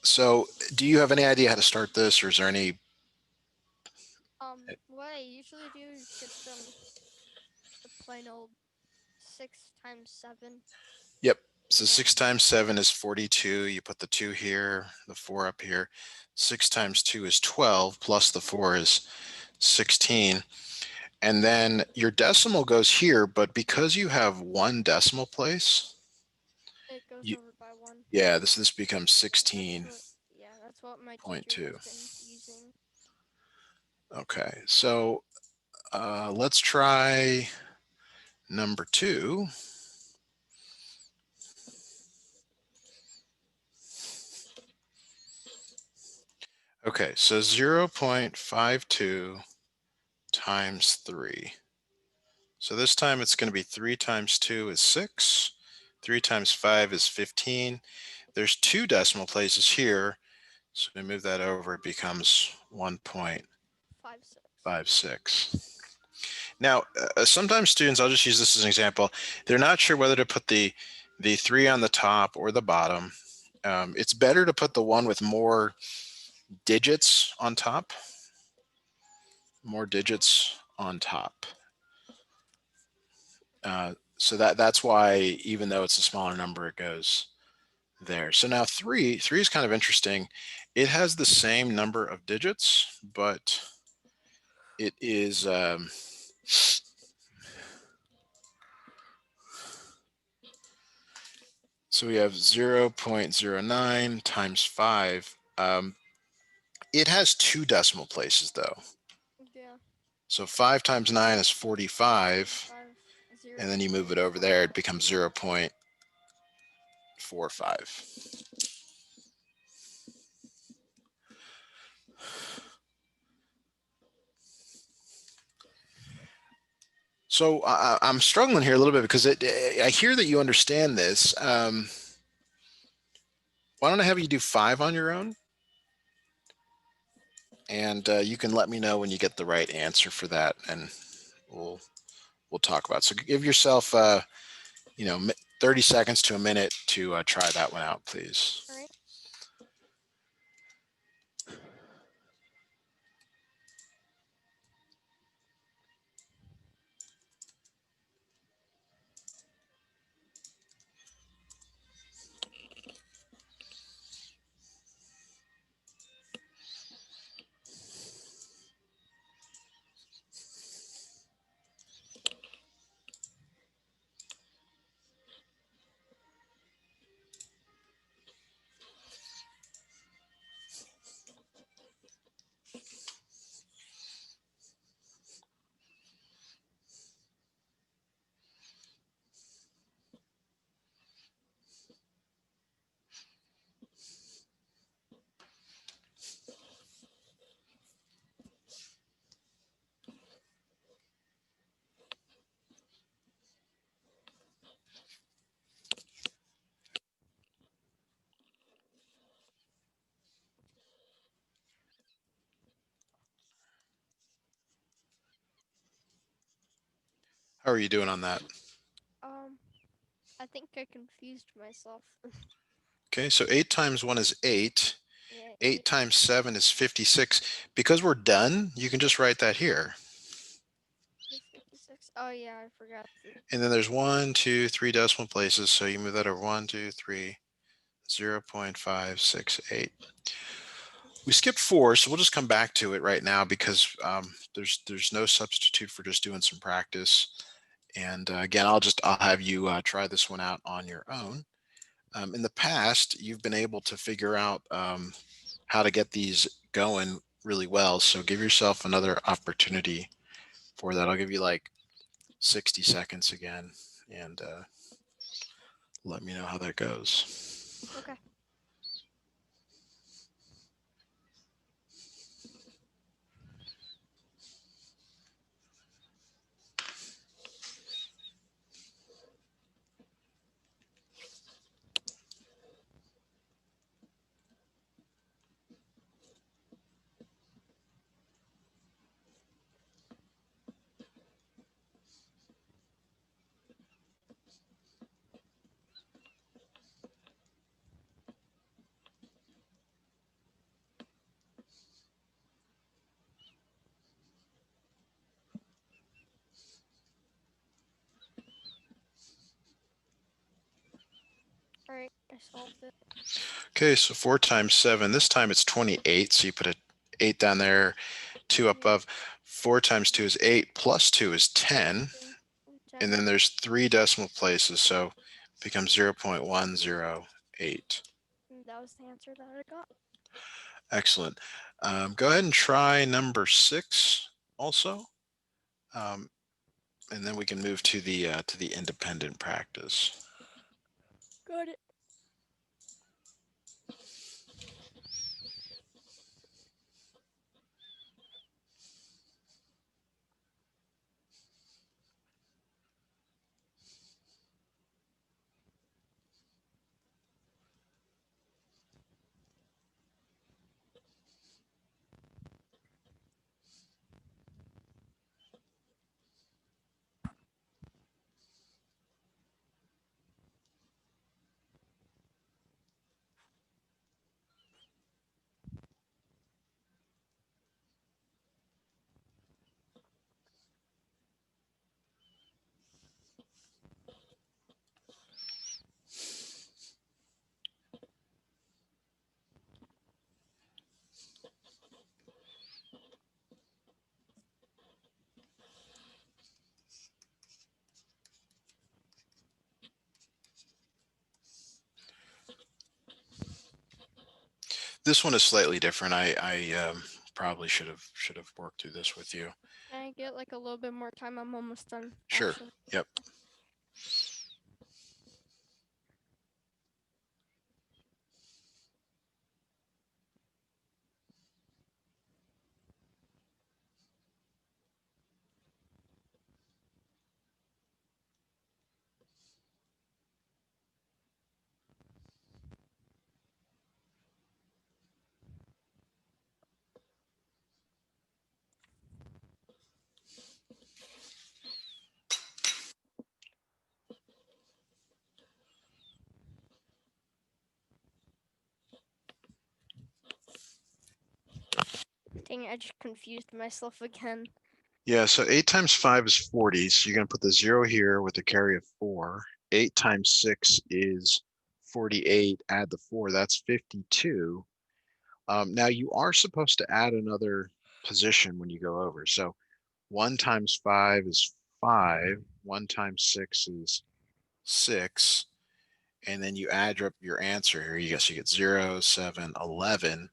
So do you have any idea how to start this, or is there any? What I usually do is just the plain old 6 times 7. Yep. So Yeah. 6 times 7 is 42. You put the 2 here, the 4 up here. 6 times 2 is 12, plus the 4 is 16. And then your decimal goes here, but because you have one decimal place, It goes you, over by 1. yeah, this becomes That's 16.2. what. Yeah, that's what my teacher has been using. Okay, so let's try number 2. Okay, so 0.52 times 3. So this time it's going to be 3 times 2 is 6. 3 times 5 is 15. There's 2 decimal places here. So we move that over, it becomes 5 6. 1.56. Now, sometimes students, I'll just use this as an example, they're not sure whether to put the 3 on the top or the bottom. It's better to put the one with more digits on top. More digits on top. So that's why, even though it's a smaller number, it goes there. So now three is kind of interesting. It has the same number of digits, but it is so we have 0.09 times 5. It has 2 decimal places though. Yeah. So 5 times 9 is 45, 5 and 0 then you move it over there, it becomes 0.45. So I'm struggling here a little bit because I hear that you understand this. Why don't I have you do 5 on your own? And you can let me know when you get the right answer for that, and we'll we'll talk about it. So give yourself 30 seconds to a minute to try that one out, please. All right. How are you doing on that? Um, I think I confused myself. Okay, so 8 times 1 is 8. Yeah, 8 8. times 7 is 56. Because we're done, you can just write that here. Is 56. Oh yeah, I forgot. And then there's 1, 2, 3 decimal places. So you move that over 1, 2, 3, 0.568. We skipped 4, so we'll just come back to it right now because there's no substitute for just doing some practice. And again, I'll have you try this one out on your own. In the past, you've been able to figure out how to get these going really well. So give yourself another opportunity for that. I'll give you like 60 seconds again, and let me know how that goes. Okay. I solved it. Okay, so 4 times 7. This time it's 28. So you put a 8 down there, 2 up Yeah. above. 4 times 2 is 8, plus 2 is 10. And then there's 3 decimal places, so it becomes 0.108. That was the answer that I got. Excellent. Go ahead and try number 6 also. And then we can move to the independent practice. Got it. This one is slightly different. I probably should have worked through this with you. Can I get like a little bit more time? I'm almost done. Sure. Actually. Yep. Dang, I just confused myself again. Yeah, so 8 times 5 is 40. So you're going to put the 0 here with a carry of 4. 8 times 6 is 48. Add the 4, that's 52. Now you are supposed to add another position when you go over. So 1 times 5 is 5. 1 times 6 is 6. And then you add up your answer here. You guess you get 0, 7, 11.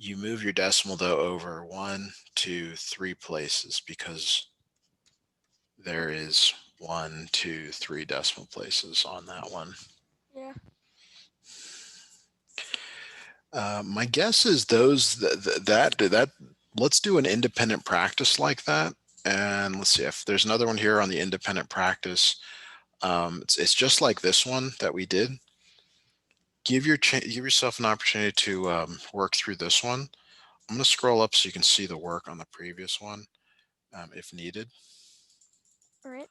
You move your decimal though over 1, 2, 3 places because there is 1, 2, 3 decimal places on that one. Yeah. My guess is those that let's do an independent practice like that. And let's see if there's another one here on the independent practice. It's just like this one that we did. Give yourself an opportunity to work through this one. I'm going to scroll up so you can see the work on the previous one if needed. All right.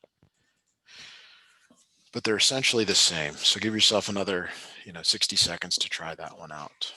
But they're essentially the same. So give yourself another 60 seconds to try that one out.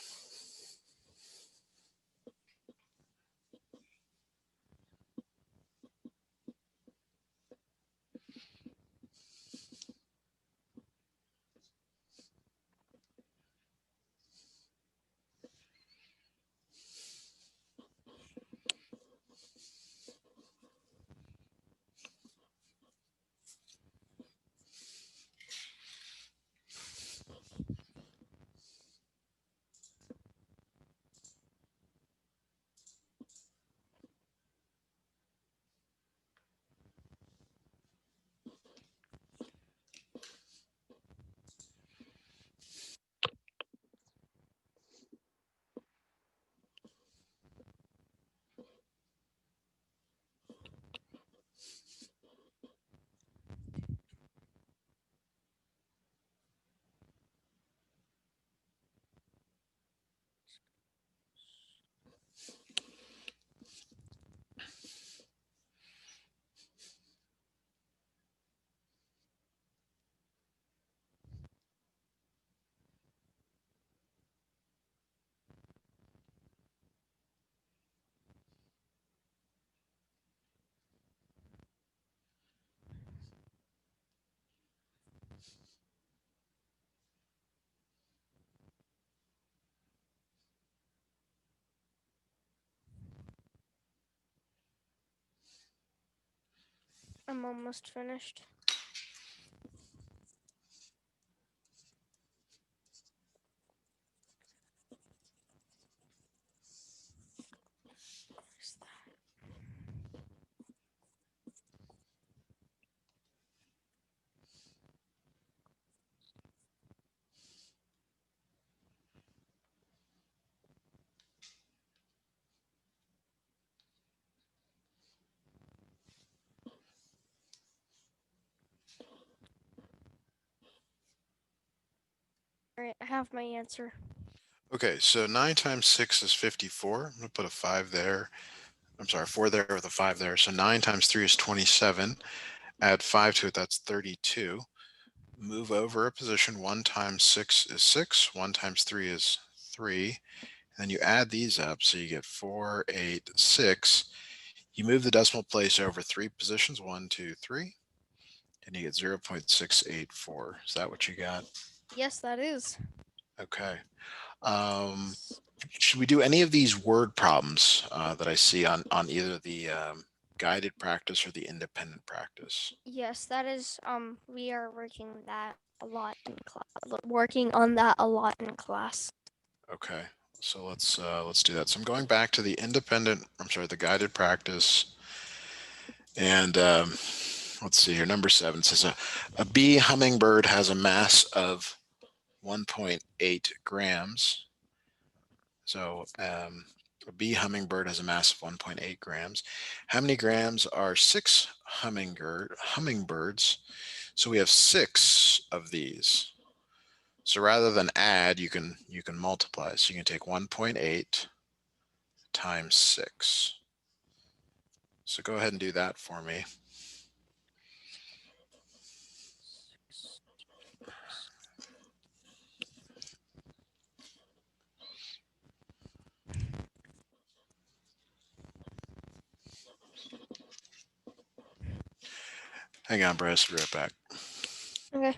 I'm almost finished. Where's that? All right, I have my answer. Okay, so 9 times 6 is 54. I'm going to put a 5 there. I'm sorry, 4 there with a 5 there. So 9 times 3 is 27. Add 5 to it, that's 32. Move over a position. 1 times 6 is 6. 1 times 3 is 3. And then you add these up, so you get 4, 8, 6. You move the decimal place over 3 positions, 1, 2, 3, and you get 0.684. Is that what you got? Yes, that is. Okay. Should we do any of these word problems that I see on either the guided practice or the independent practice? Yes, that is. We are working that a lot in class. Working on that a lot in class. Okay, so let's do that. So I'm going back to the independent. I'm sorry, the guided practice, and let's see here. Number 7 says a bee hummingbird has a mass of 1.8 grams. So a bee hummingbird has a mass of 1.8 grams. How many grams are 6 hummingbirds? So we have 6 of these. So rather than add, you can multiply. So you can take 1.8 times 6. So go ahead and do that for me. Hang on, Bryce. Be right back. Okay.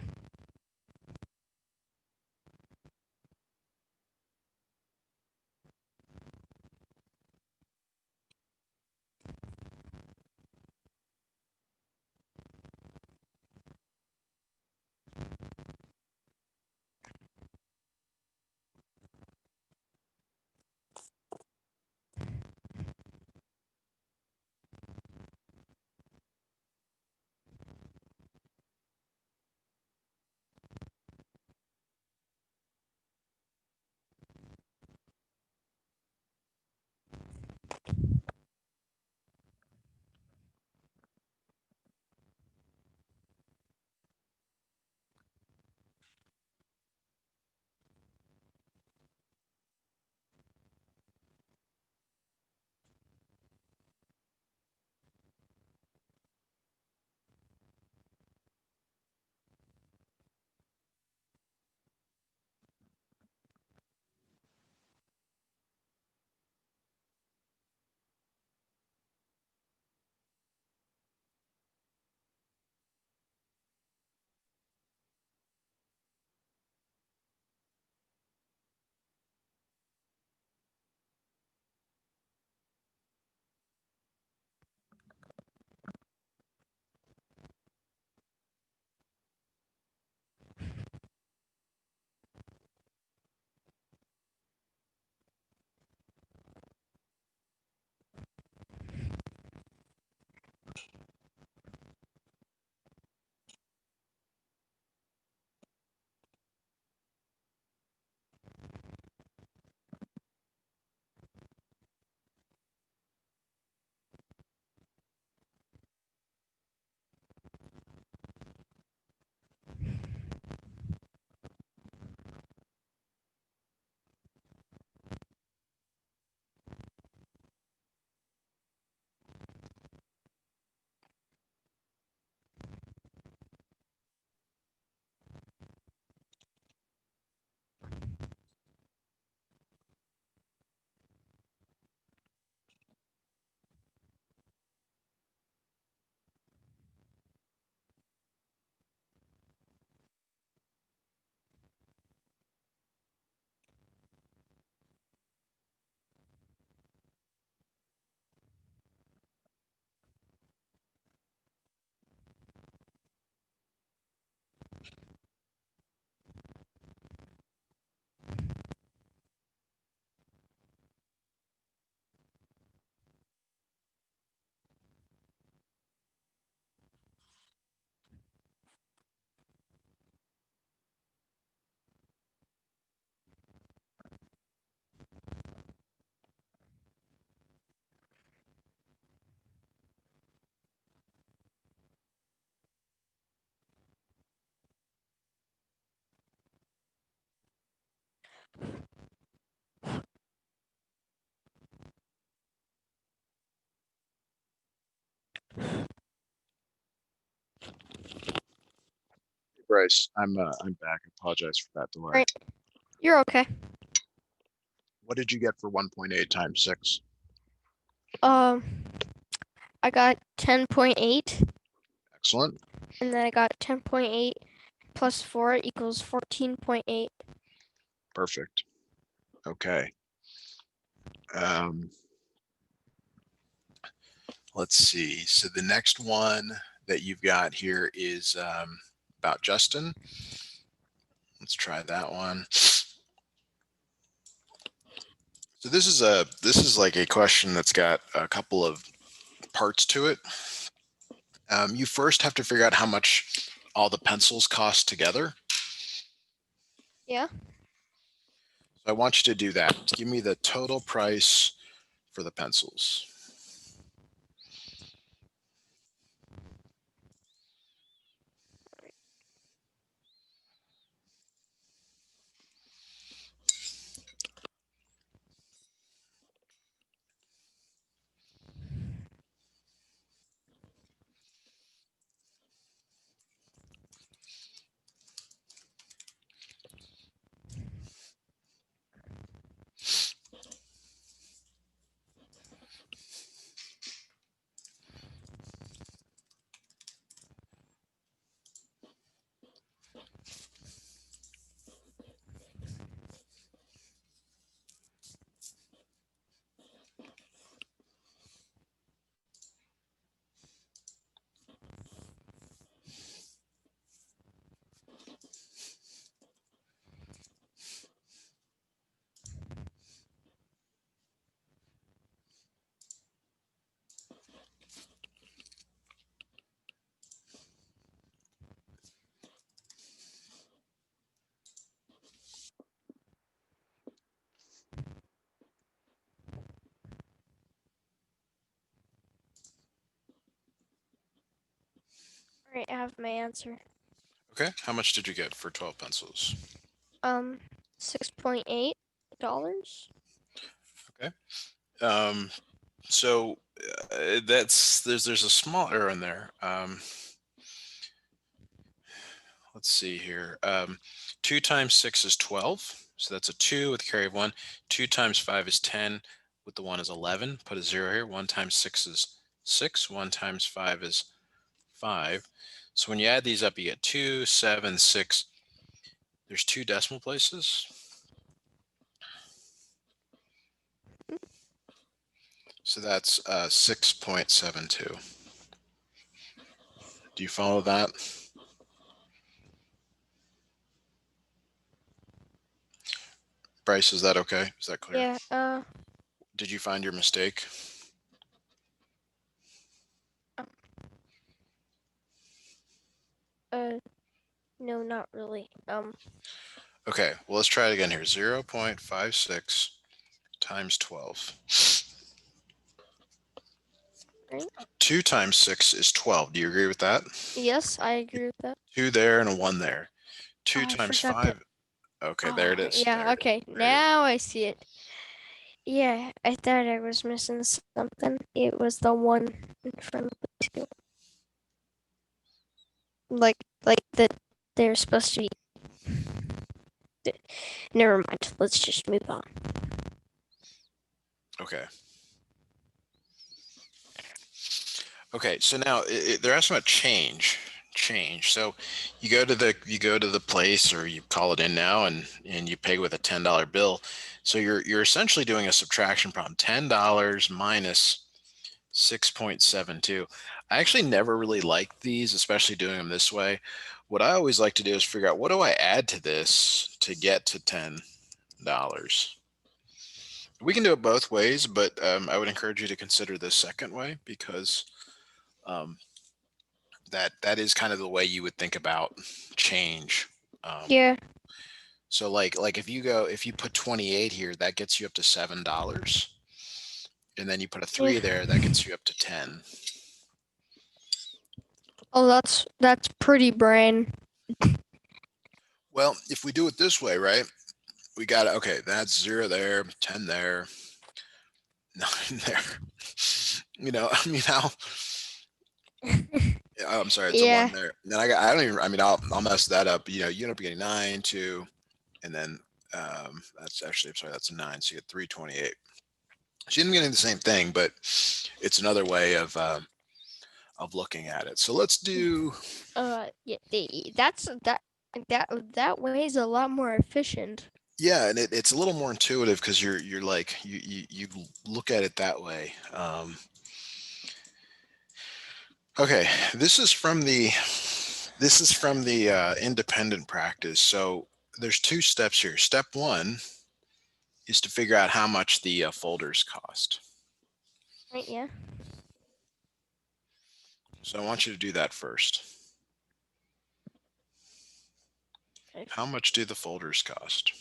Bryce, I'm back. I apologize for that delay. Right. You're okay. What did you get for 1.8 times 6? Um, I got 10.8, Excellent. and then I got 10.8 plus 4 equals 14.8. Perfect. Okay. Um, let's see. So the next one that you've got here is about Justin. Let's try that one. So this is like a question that's got a couple of parts to it. You first have to figure out how much all the pencils cost together. Yeah. So I want you to do that. Give me the total price for the pencils. All right, I have my answer. Okay. How much did you get for 12 pencils? $6.8. Okay. So there's a small error in there. Let's see here. 2 times 6 is 12. So that's a 2 with a carry of 1. 2 times 5 is 10 with the 1 is 11. Put a 0 here. 1 times 6 is 6. 1 times 5 is 5. So when you add these up, you get 2, 7, 6. There's 2 decimal places. So that's 6.72. Do you follow that? Bryce, is that okay? Is that clear? Yeah. Did you find your mistake? No, not really. Okay, well, let's try it again here. 0.56 times 12. Right. 2 times 6 is 12. Do you agree with that? Yes, I agree with that. 2 there and a 1 there. 2 Oh, I times forgot that. 5. Okay, there it Oh, is. yeah. There it is. Okay, There you go. now I see it. Yeah, I thought I was missing something. It was the one in front of the two. Like that they're supposed to be. Never mind. Let's just move on. Okay. Okay, so now they're asking about change. So you go to the place, or you call it in now, and you pay with a $10 bill. So you're essentially doing a subtraction problem. $10 minus 6.72. I actually never really liked these, especially doing them this way. What I always like to do is figure out, what do I add to this to get to $10? We can do it both ways, but I would encourage you to consider this second way, because um, that is kind of the way you would think about change. Yeah. So like if you put 28 here, that gets you up to $7, and then you put a 3 Yeah. there, that gets you up to 10. Oh, that's pretty brain. Well, if we do it this way, right? We got, okay, that's 0 there, 10 there, 9 there. I mean, Oh, I'm sorry, it's a Yeah. one there. Then I don't even. I mean, I'll mess that up. You end up getting 9, 2, and then that's actually. I'm sorry, that's a 9. So you get 328. So you end up getting the same thing, but it's another way of looking at it. So let's do. Yeah. That way is a lot more efficient. Yeah, and it's a little more intuitive because you're like you look at it that way. Okay, this is from the independent practice. So there's two steps here. Step one is to figure out how much the folders cost. Right? Yeah. So I want you to do that first. Okay. How much do the folders cost?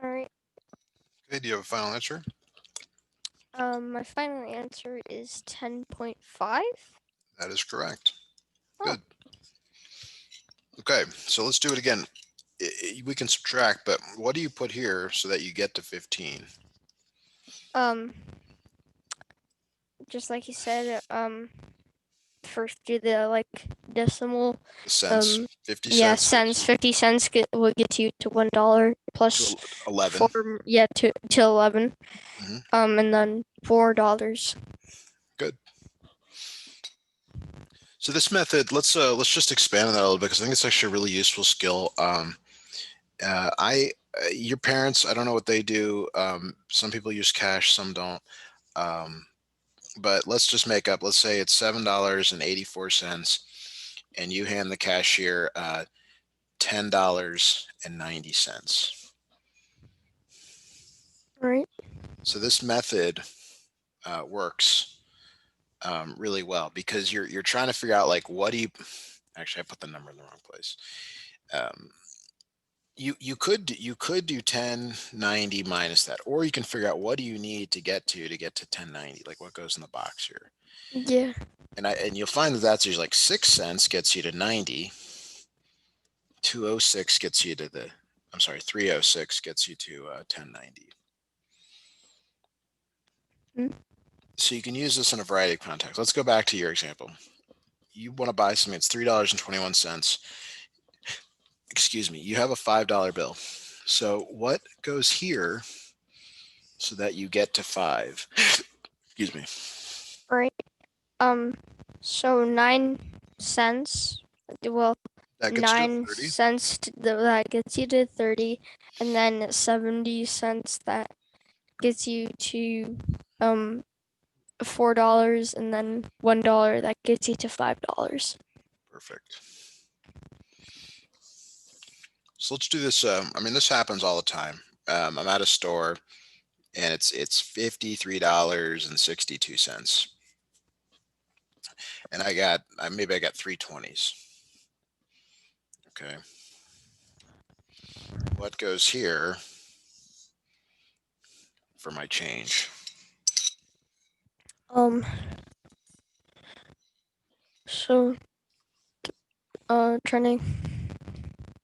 All right. Okay, do you have a final answer? My final answer is 10.5. That is correct. Oh. Good. Okay, so let's do it again. We can subtract, but what do you put here so that you get to 15? Um. Just like you said. First do the decimal. The cents, 50 Yeah, cents gets cents. you 50 cents will get you to $1 plus to 11. 4. Yeah, to 11. Mhm. And then $4. Good. So this method, let's just expand on that a little bit because I think it's actually a really useful skill. Your parents, I don't know what they do. Some people use cash, some don't. Um, but let's just make up. Let's say it's $7.84, and you hand the cashier $10.90. Right. So this method works really well because you're trying to figure out like what do you. Actually, I put the number in the wrong place. Um, you could do 1090 minus that, or you can figure out what do you need to get to 1090, like what goes in the box here. Yeah. And you'll find that that's usually like 6 cents gets you to 90. 206 gets you to the I'm sorry, 306 gets you to 1090. Mm. So you can use this in a variety of contexts. Let's go back to your example. You want to buy something, it's $3.21. Excuse me, you have a $5 bill. So what goes here so that you get to 5? Excuse me. Right. So 9 cents. Well, That gets you to nine 30. cents that gets you to 30, and then 70 cents that gets you to $4, and then $1 that gets you to $5. Perfect. So let's do this. I mean, this happens all the time. I'm at a store and it's $53.62, and maybe I got 320s. Okay, what goes here for my change? Um. So trying to.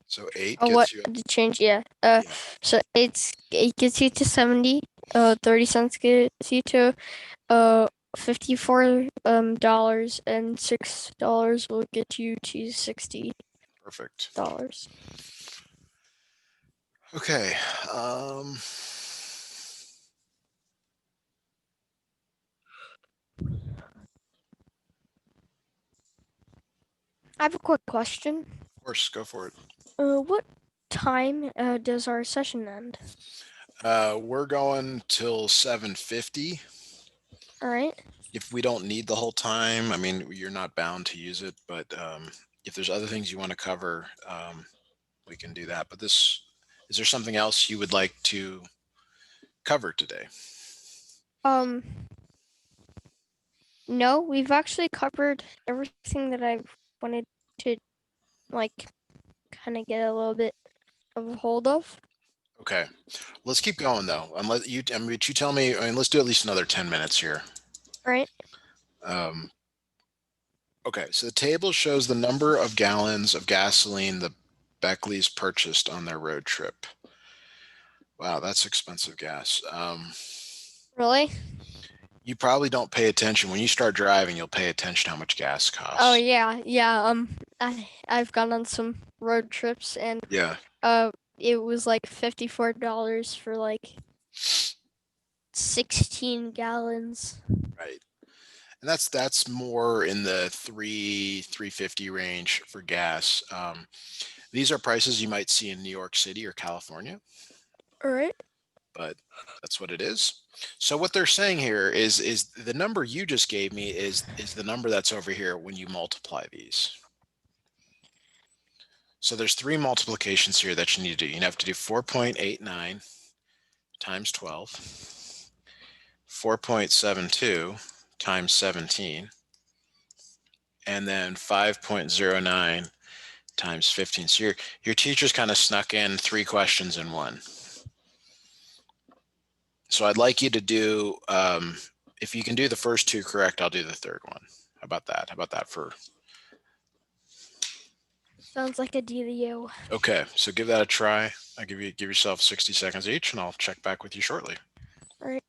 So 8 Oh, what gets you. the change? Yeah. Yeah, So it gets you to 70. 30 cents gets you to $54 and $6 will get you to perfect. $60. Okay. Um, I have a quick question. Of course, go for it. What time does our session end? We're going till 7:50. All right. If we don't need the whole time, I mean, you're not bound to use it, but if there's other things you want to cover, we can do that. But is there something else you would like to cover today? Um, no, we've actually covered everything that I wanted to like kind of get a little bit of a hold of. Okay, let's keep going though. I mean, you tell me. I mean, let's do at least another 10 minutes here. All right. Um, okay, so the table shows the number of gallons of gasoline the Beckleys purchased on their road trip. Wow, that's expensive gas. Really? You probably don't pay attention when you start driving. You'll pay attention to how much gas Oh costs. yeah, yeah. I've gone on some road trips and Yeah, it was like $54 for like 16 gallons. right. And that's more in the 350 range for gas. These are prices you might see in New York City or California, All right. but that's what it is. So what they're saying here is the number you just gave me is the number that's over here when you multiply these. So there's three multiplications here that you need to do. You have to do 4.89 times 12, 4.72 times 17, and then 5.09 times 15. So your teacher's kind of snuck in three questions in one. So I'd like you to do, if you can do the first two correct, I'll do the third one. How about that? How about that for, Sounds like a dealio. okay, so give that a try. Give yourself 60 seconds each and I'll check back with you shortly. All right.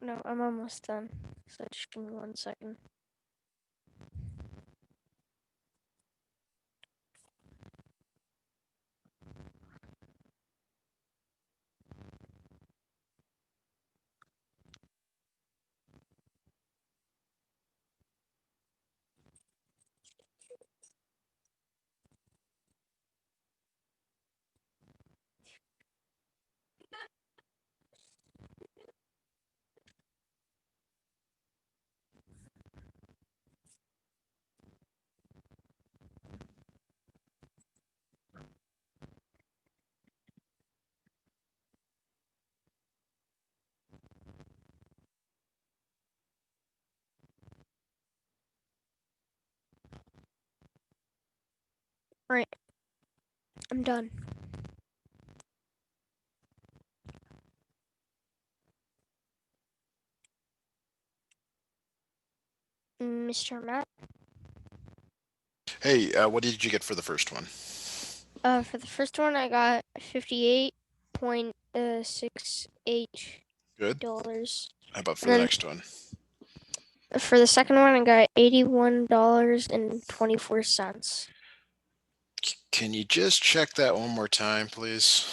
No, I'm almost done. So just give me 1 second. Right. I'm done. Mr. Matt? Hey, what did you get for the first one? For the first one, I got $58.68. Good. How about for And the then next one? for the second one, I got $81.24. Can you just check that one more time, please?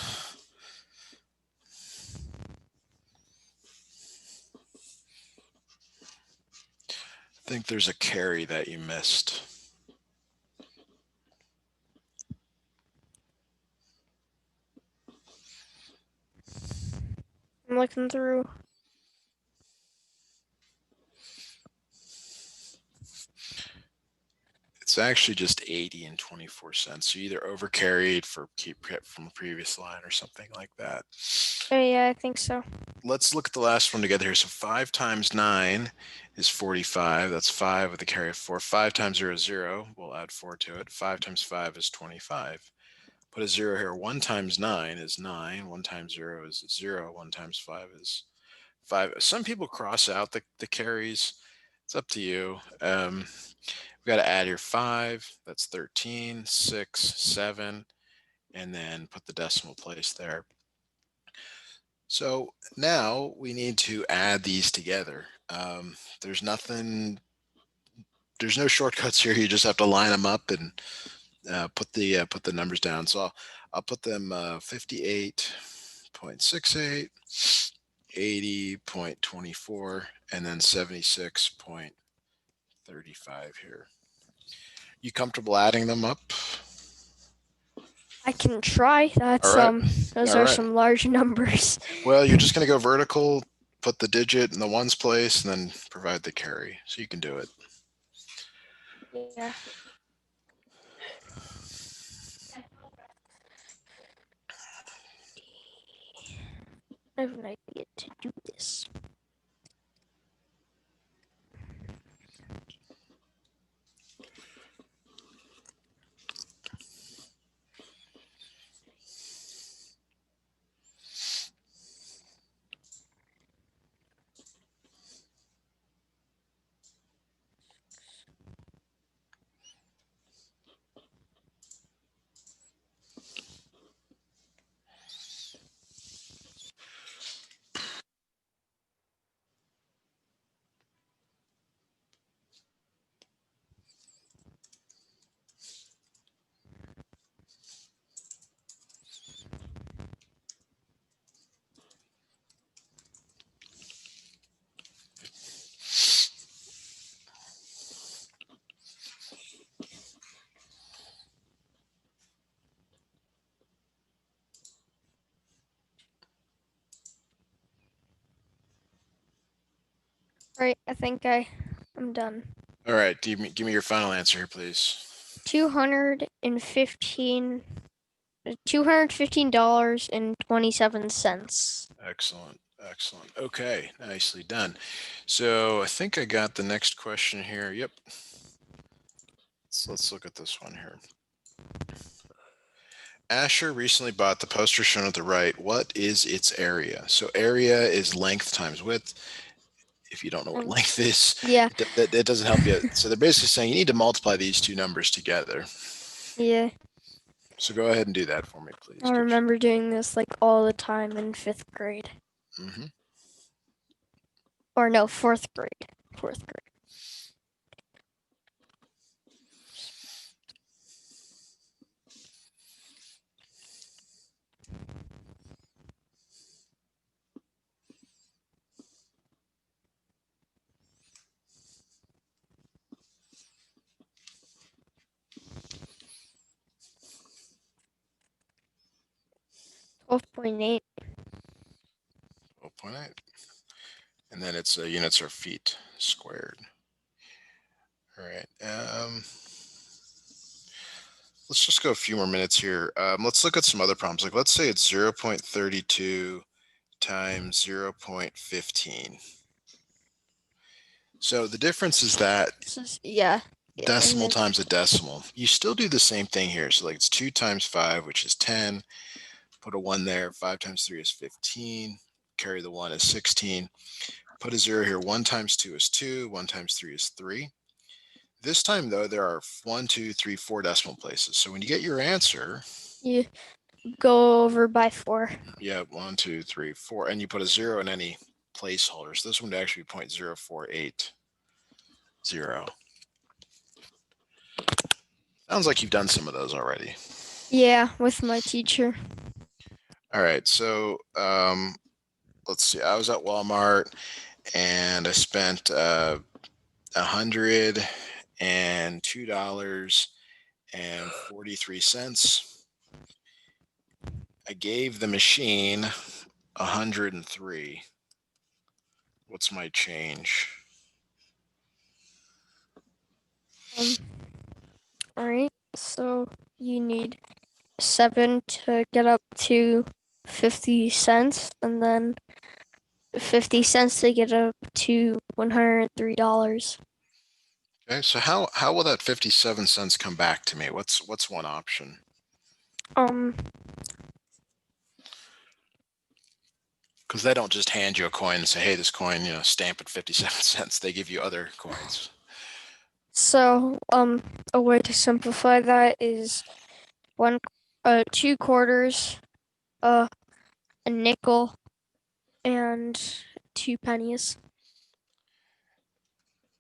I think there's a carry that you missed. I'm looking through. It's actually just 80 and 24 cents. You either overcarried for keep from a previous line or something like that. Oh, yeah, I think so. Let's look at the last one together here. So 5 times 9 is 45. That's 5 with a carry of 4. 5 times 0 is 0. We'll add 4 to it. 5 times 5 is 25. Put a 0 here. 1 times 9 is 9. 1 times 0 is 0. 1 times 5 is 5. Some people cross out the carries. It's up to you. We got to add here 5. That's 13, 6, 7, and then put the decimal place there. So now we need to add these together. There's nothing, there's no shortcuts here. You just have to line them up and put the numbers down. So I'll put them 58.68, 80.24, and then 76.35 here. You comfortable adding them up? I can try. All right. Those All are right. some large numbers. Well, you're just going to go vertical, put the digit in the ones place, and then provide the carry. So you can do it. Yeah. I have an idea to do this. All right, I think I'm done. All right. Give me your final answer here, please. $215.27. Excellent. Excellent. Okay. Nicely done. So I think I got the next question here. Yep. So let's look at this one here. Asher recently bought the poster shown at the right. What is its area? So area is length times width. If you don't know what length is, Yeah. it doesn't help you. So they're basically saying you need to multiply these two numbers together. Yeah. So go ahead and do that for me, please. I remember doing this like all the time in 5th grade. Mm-hmm. Or no, fourth grade. Fourth grade. $12.8. 12.8. And then it's units are feet squared. All right. Let's just go a few more minutes here. Let's look at some other problems. Like let's say it's 0.32 times 0.15. So the difference is that Yeah. decimal times a decimal. You still do the same thing here. So like it's 2 times 5, which is 10. Put a 1 there. 5 times 3 is 15. Carry the 1 is 16. Put a 0 here. 1 times 2 is 2. 1 times 3 is 3. This time, though, there are 1, 2, 3, 4 decimal places. So when you get your answer, You go over by 4. yeah, 1, 2, 3, 4, and you put a 0 in any placeholder. So this one would actually be 0.0480. Sounds like you've done some of those already. Yeah, with my teacher. All right, so let's see. I was at Walmart and I spent $102.43. I gave the machine 103. What's my change? All right. So you need 7 to get up to 50 cents, and then 50 cents to get up to $103. Okay, so how will that 57 cents come back to me? What's one option? Because they don't just hand you a coin and say, hey, this coin, stamp at 57 cents. They give you other coins. So a way to simplify that is 2 quarters, a nickel, and 2 pennies.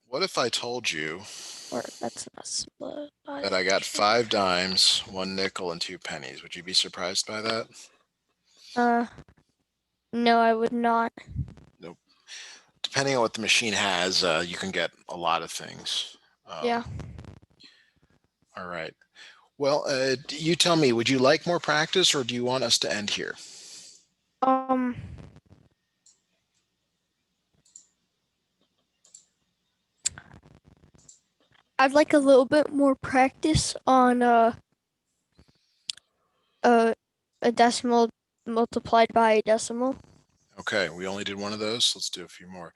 What if I told you Or that's not split. that I got 5 dimes, 1 nickel, and 2 pennies? Would you be surprised by that? No, I would not. Nope. Depending on what the machine has, you can get a lot of things. Yeah. All right. Well, you tell me, would you like more practice or do you want us to end here? Um, I'd like a little bit more practice on a decimal multiplied by a decimal. Okay, we only did one of those. Let's do a few more.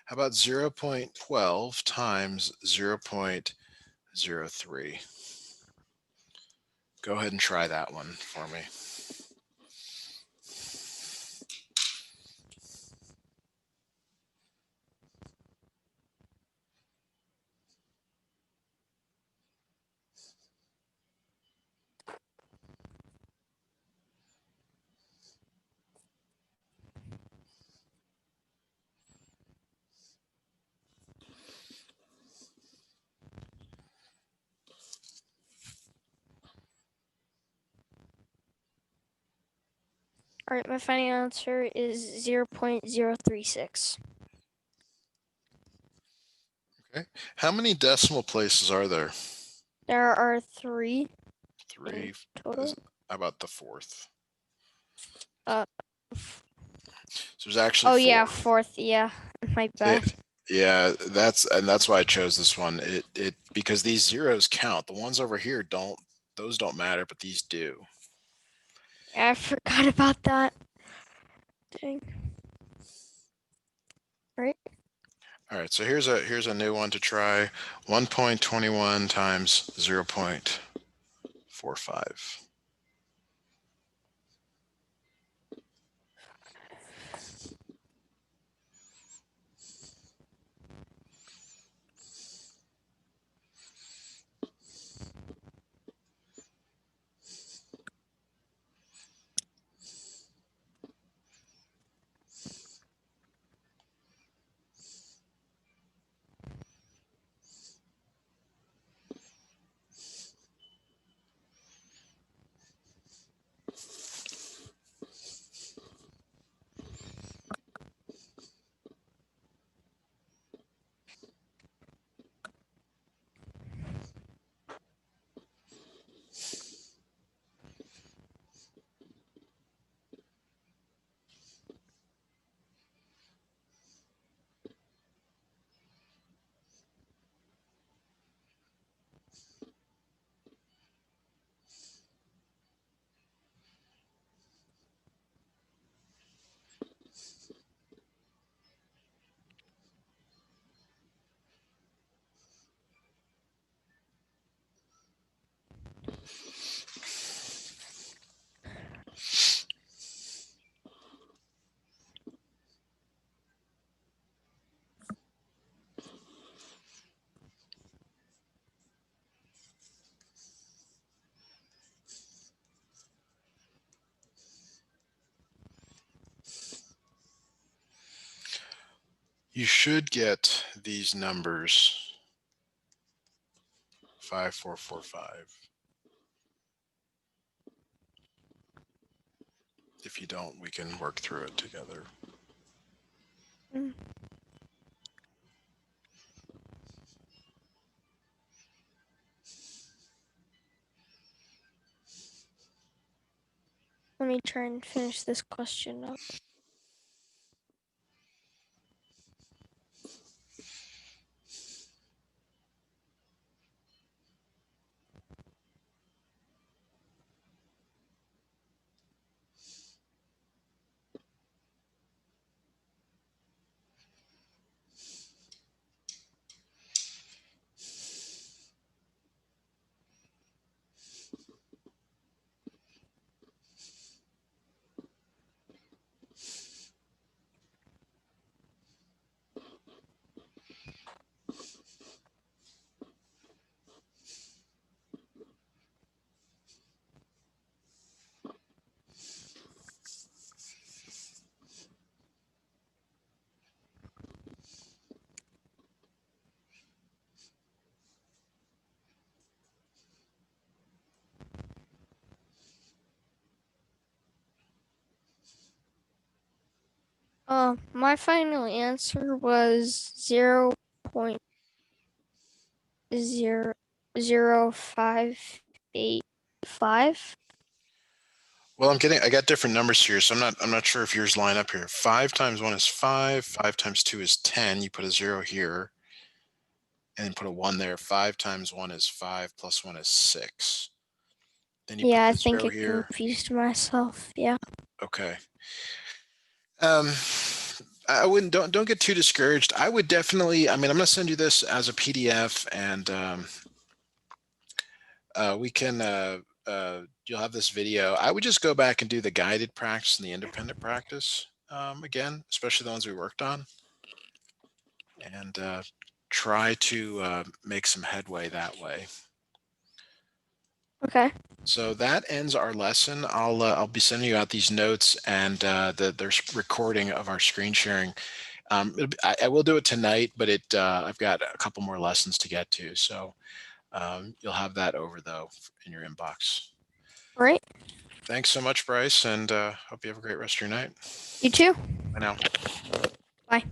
How about 0.12 times 0.03? Go ahead and try that one for me. All right, my final answer is 0.036. Okay. How many decimal places are there? There are 3 3 total. How about the fourth? Uh, So there's actually 4. yeah, fourth. Yeah, my bad. Yeah, that's why I chose this one. It because these zeros count. The ones over here don't. Those don't matter, but these do. Yeah, I forgot about that. Dang. All right. All right, so here's a new one to try. 1.21 times 0.45. you should get these numbers 5445. If you don't, we can work through it together. Mm. Let me try and finish this question up. My final answer was 0.00585. Well, I got different numbers here, so I'm not sure if yours line up here. 5 times 1 is 5. 5 times 2 is 10. You put a 0 here, and then put a 1 there. 5 times 1 is 5, plus 1 is 6. Then you Yeah, put I the think 0 it here. confused myself. Yeah. Okay. I wouldn't don't get too discouraged. I would definitely. I mean, I'm going to send you this as a PDF, and we can. You'll have this video. I would just go back and do the guided practice and the independent practice again, especially the ones we worked on, and try to make some headway that way. Okay. So that ends our lesson. I'll be sending you out these notes and there's recording of our screen sharing. I will do it tonight, but I've got a couple more lessons to get to. So you'll have that over though in your inbox. All right. Thanks so much, Bryce, and hope you have a great rest of your night. You too. Bye now. Bye.